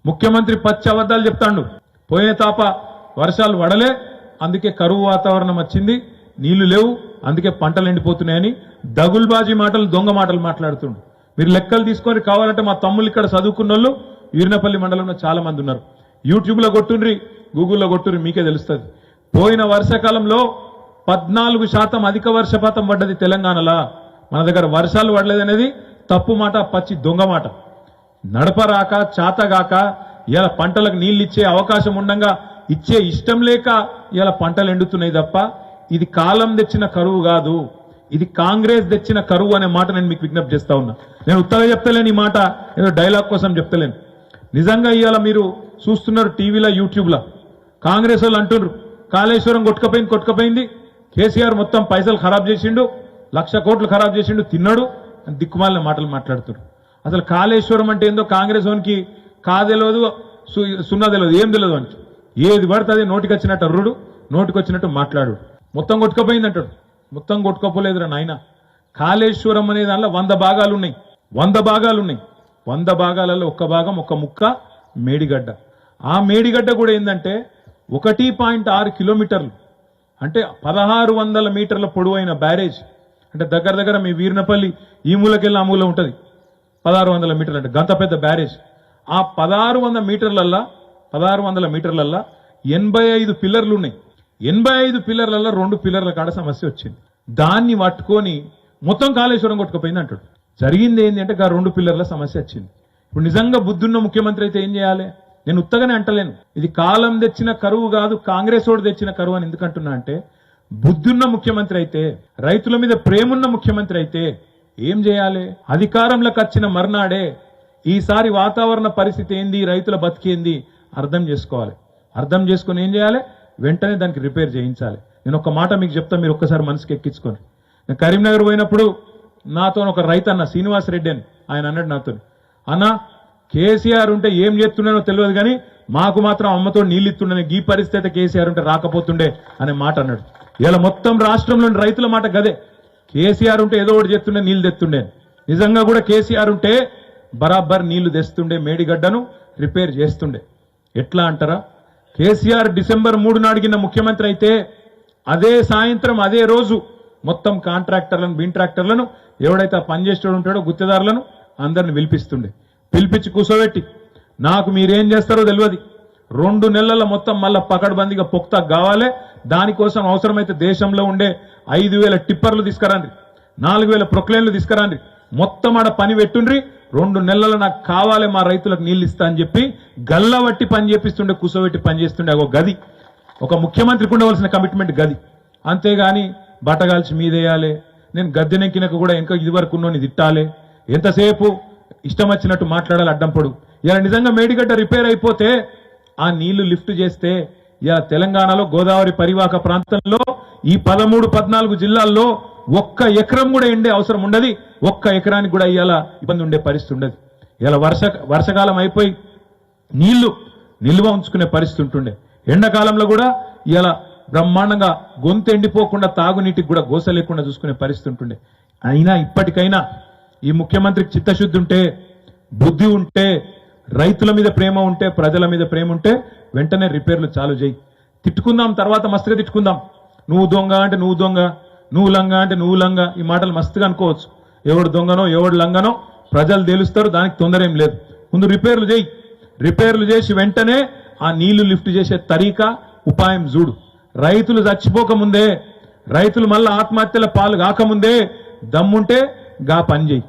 ముఖ్యమంత్రి పచ్చి అబద్ధాలు చెప్తాండు. పోయిన తాప వర్షాలు పడలే, అందుకే కరువు వాతావరణం వచ్చింది, నీళ్లు లేవు, అందుకే పంటలు ఎండిపోతున్నాయని దగుల్బాజీ మాటలు, దొంగ మాటలు మాట్లాడుతుండు. మీరు లెక్కలు తీసుకొని కావాలంటే మా తమ్ముళ్ళు ఇక్కడ చదువుకున్న వాళ్ళు వీర్నపల్లి మండలంలో చాలా మంది ఉన్నారు. యూట్యూబ్లో కొట్టుండ్రి, గూగుల్లో కొట్టుండ్రి, మీకే తెలుస్తుంది. పోయిన వర్షాకాలంలో 14% అధిక వర్షపాతం పడ్డది తెలంగాణలో. మన దగ్గర వర్షాలు పడలేదనేది తప్పు మాట, పచ్చి దొంగ మాట. నడపరాక చాతగాక ఇలా పంటలకు నీళ్ళు ఇచ్చే అవకాశం ఉండగా ఇచ్చే ఇష్టం లేక ఇలా పంటలు ఎండుతున్నాయి తప్ప ఇది కాలం తెచ్చిన కరువు కాదు, ఇది కాంగ్రెస్ తెచ్చిన కరువు అనే మాట నేను మీకు విజ్ఞప్తి చేస్తా ఉన్నా. నేను ఉత్తగా చెప్తలేను, ఈ మాట ఏదో డైలాగ్ కోసం చెప్తలేను. నిజంగా ఇవాళ మీరు చూస్తున్నారు టీవీలో, యూట్యూబ్లో కాంగ్రెస్ వాళ్ళు అంటున్నారు కాళేశ్వరం కొట్టుకపోయింది, కేసీఆర్ మొత్తం పైసలు ఖరాబ్ చేసిండు, 1,00,000 కోట్లు ఖరాబ్ చేసిండు, తిన్నాడు అని దిక్కుమాలిన మాటలు మాట్లాడుతున్నారు. అసలు కాళేశ్వరం అంటే ఏందో కాంగ్రెస్ వానికి కాదెలదు, సున్నా తెలియదు, ఏం తెలియదు అని ఏది పడుతుంది నోటికి వచ్చినట్టు అర్రుడు, నోటికి వచ్చినట్టు మాట్లాడు. మొత్తం కొట్టుకపోయింది అంటాడు. మొత్తం కొట్టుకోపోలేదురా నాయన. కాళేశ్వరం అనే దానిలో 100 భాగాలు ఉన్నాయి. 100 భాగాలలో ఒక్క భాగం, ఒక్క ముక్క మేడిగడ్డ. ఆ మేడిగడ్డ కూడా ఏంటంటే 1.6 కిలోమీటర్లు, అంటే 1600 మీటర్ల పొడవైన బ్యారేజ్. అంటే దగ్గర మీ వీర్నపల్లి ఈ మూలకెళ్ళి ఆ మూల ఉంటుంది, 1600 మీటర్లు, అంటే గంత పెద్ద బ్యారేజ్. ఆ 1600 మీటర్లల్లా 85 పిల్లర్లు ఉన్నాయి. 85 పిల్లర్లలో 2 పిల్లర్ల కాడ సమస్య వచ్చింది. దాన్ని పట్టుకొని మొత్తం కాళేశ్వరం కొట్టుకుపోయింది అంటాడు. జరిగింది ఏంటి అంటే 2 పిల్లర్ల సమస్య వచ్చింది. ఇప్పుడు నిజంగా బుద్ధున్న ముఖ్యమంత్రి అయితే ఏం చేయాలి? నేను ఉత్తగానే అంటలేను, ఇది కాలం తెచ్చిన కరువు కాదు, కాంగ్రెస్ వాడు తెచ్చిన కరువు అని ఎందుకంటున్నా అంటే, బుద్ధున్న ముఖ్యమంత్రి అయితే, రైతుల మీద ప్రేమున్న ముఖ్యమంత్రి అయితే ఏం చేయాలి? అధికారంలోకి వచ్చిన మర్నాడే ఈసారి వాతావరణ పరిస్థితి ఏంది, రైతుల బతికేంది అర్థం చేసుకోవాలి. అర్థం చేసుకుని ఏం చేయాలి? వెంటనే దానికి రిపేర్ చేయించాలి. నేను ఒక మాట మీకు చెప్తా, మీరు ఒక్కసారి మనసుకి ఎక్కించుకొని. నేను కరీంనగర్ పోయినప్పుడు నాతో ఒక రైతు అన్న, శ్రీనివాస్ రెడ్డి అని, ఆయన అన్నాడు నాతో, అన్న కేసీఆర్ ఉంటే ఏం చేస్తున్నానో తెలియదు కానీ మాకు మాత్రం అమ్మతో నీళ్ళు ఇస్తుండే, ఈ పరిస్థితి కేసీఆర్ ఉంటే రాకపోతుండే అనే మాట అన్నాడు. ఇలా మొత్తం రాష్ట్రంలోని రైతుల మాట గదే, కేసీఆర్ ఉంటే ఏదో ఒకటి చేస్తుండే, నీళ్లు తెస్తుండే. నిజంగా కూడా కేసీఆర్ ఉంటే బరాబర్ నీళ్లు తెస్తుండే, మేడిగడ్డను రిపేర్ చేస్తుండే. ఎట్లా అంటారా? కేసీఆర్ డిసెంబర్ 3 నాడిగిన ముఖ్యమంత్రి అయితే అదే సాయంత్రం అదే రోజు మొత్తం కాంట్రాక్టర్లను, బిన్ట్రాక్టర్లను, ఎవడైతే ఆ పనిచేసేవాడు ఉంటాడో గుత్తేదారులను అందరిని పిలిపించి కూర్చోబెట్టి, నాకు మీరేం చేస్తారో తెలియదు, 2 నెలల మొత్తం మళ్ళా పకడ్బందీగా పొక్తా కావాలి, దానికోసం అవసరమైతే దేశంలో ఉండే 5,000 టిప్పర్లు తీసుకురండి, 4,000 ప్రొక్లైన్లు తీసుకురండి, మొత్తం ఆడ పని పెట్టుండ్రి, 2 నెలలు నాకు కావాలి, మా రైతులకు నీళ్ళు ఇస్తా అని చెప్పి గల్లబట్టి పని చేపిస్తుండే, కూర్చోబెట్టి పని చేస్తుండే. ఒక గది, ఒక ముఖ్యమంత్రికి ఉండవలసిన కమిట్మెంట్ గది. అంతేగాని బట్టగాల్చి మీదేయాలి, నేను గద్దెనెక్కినకు కూడా ఇంకా ఇదివరకు ఉన్నోని తిట్టాలి, ఎంతసేపు ఇష్టం వచ్చినట్టు మాట్లాడాలి, అడ్డంపడు. ఇలా నిజంగా మేడిగడ్డ రిపేర్ అయిపోతే ఆ నీళ్లు లిఫ్ట్ చేస్తే ఇలా తెలంగాణలో గోదావరి పరివాహక ప్రాంతంలో ఈ 13-14 జిల్లాల్లో 1 ఎకరం కూడా ఎండే అవసరం ఉండదు, 1 ఎకరానికి కూడా ఇవాళ ఇబ్బంది ఉండే పరిస్థితి ఉండదు. ఇలా వర్షకాలం అయిపోయి నీళ్లు నిల్వ ఉంచుకునే పరిస్థితి ఉంటుండే. ఎండాకాలంలో కూడా ఇలా బ్రహ్మాండంగా గొంతు ఎండిపోకుండా తాగునీటికి కూడా గోస లేకుండా చూసుకునే పరిస్థితి ఉంటుండే. అయినా ఇప్పటికైనా ఈ ముఖ్యమంత్రికి చిత్తశుద్ధి ఉంటే, బుద్ధి ఉంటే, రైతుల మీద ప్రేమ ఉంటే, ప్రజల మీద ప్రేమ ఉంటే వెంటనే రిపేర్లు చాలు చేయి. తిట్టుకుందాం, తర్వాత మస్తుగా తిట్టుకుందాం. నువ్వు దొంగ అంటే నువ్వు దొంగ, నువ్వు లంగ అంటే నువ్వు లంగ, ఈ మాటలు మస్తుగా అనుకోవచ్చు. ఎవడు దొంగనో ఎవడు లంగనో ప్రజలు తెలుస్తారు, దానికి తొందర ఏం లేదు. ముందు రిపేర్లు చేయి, రిపేర్లు చేసి వెంటనే ఆ నీళ్లు లిఫ్ట్ చేసే తరీకా, ఉపాయం చూడు. రైతులు చచ్చిపోకముందే, రైతులు మళ్ళా ఆత్మహత్యల పాలు కాకముందే దమ్ముంటే గా పని చేయి.